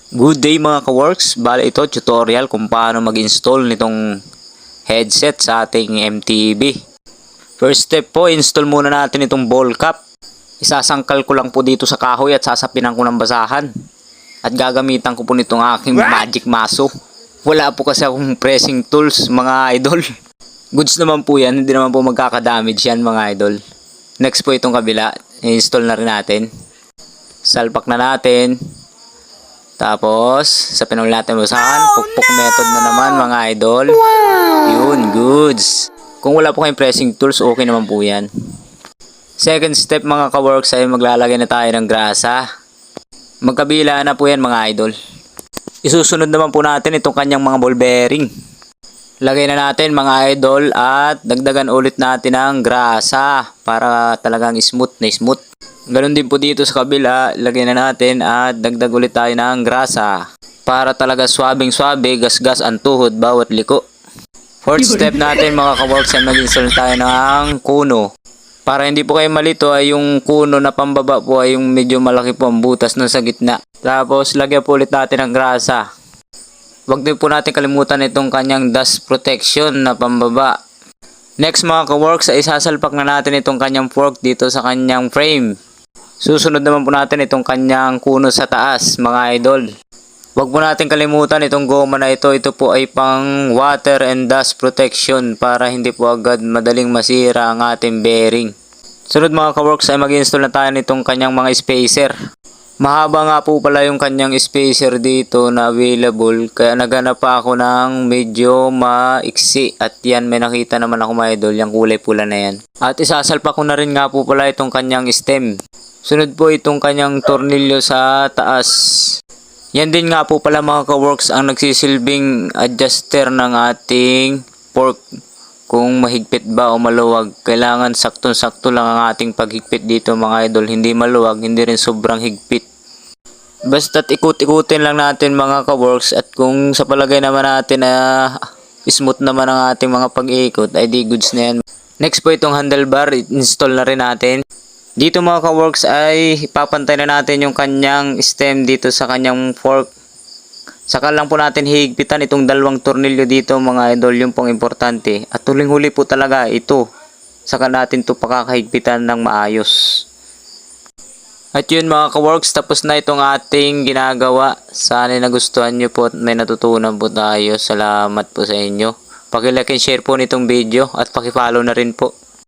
Good day mga ka-works, bali ito tutorial kung paano mag-install nitong headset sa ating MTB. First step po, install muna natin itong ball cap. Isasangkal ko lang po dito sa kahoy at sasapinan ko ng basahan. At gagamitan ko po nitong aking magic maso. Wala po kasi akong pressing tools mga idol. Goods naman po yan, hindi naman po magkakadamage yan mga idol. Next po itong kabila, i-install na rin natin. Salpak na natin. Tapos, sa pinuli natin basahan, pukpok method na naman mga idol. Yun, goods. Kung wala po kayong pressing tools, okay naman po yan. Second step mga ka-works ay maglalagay na tayo ng grasa. Magkabila na po yan mga idol. Isusunod naman po natin itong kanyang mga ball bearing. Lagay na natin mga idol at dagdagan ulit natin ng grasa para talagang smooth na smooth. Ganon din po dito sa kabila, lagay na natin at dagdag ulit tayo ng grasa para talaga swabing swabe, gasgas ang tuhod bawat liko. Fourth step natin mga ka-works ay mag-install tayo ng kuno. Para hindi po kayo malito ay yung kuno na pambaba po ay yung medyo malaki po ang butas na sa gitna. Tapos lagyan po ulit natin ng grasa. Huwag din po natin kalimutan itong kanyang dust protection na pambaba. Next mga ka-works ay isasalpak na natin itong kanyang fork dito sa kanyang frame. Susunod naman po natin itong kanyang kuno sa taas mga idol. Huwag po natin kalimutan itong goma na ito. Ito po ay pang water and dust protection para hindi po agad madaling masira ang ating bearing. Sunod mga ka-works ay mag-install na tayo nitong kanyang mga spacer. Mahaba nga po pala yung kanyang spacer dito na available. Kaya naghanap pa ako ng medyo maiksi. At yan may nakita naman ako mga idol. Yung kulay pula na yan. At isasalpak ko na rin nga po pala itong kanyang stem. Sunod po itong kanyang tornilyo sa taas. Yan din nga po pala mga ka-works ang nagsisilbing adjuster ng ating fork. Kung mahigpit ba o maluwag. Kailangan saktong-sakto lang ang ating paghigpit dito mga idol. Hindi maluwag, hindi rin sobrang higpit. Basta't ikut-ikutin lang natin mga ka-works. At kung sa palagay naman natin na smooth naman ang ating mga pag-iikot ay di goods na yan. Next po itong handlebar, install na rin natin. Dito mga ka-works ay ipapantay na natin yung kanyang stem dito sa kanyang fork. Saka lang po natin higpitan itong dalawang tornilyo dito mga idol, yung pong importante. At huling-huli po talaga ito. Saka natin ito pakakahigpitan ng maayos. At yun mga ka-works, tapos na itong ating ginagawa. Sana nagustuhan nyo po at may natutunan po tayo. Salamat po sa inyo. Paki-like and share po nitong video at paki-follow na rin po.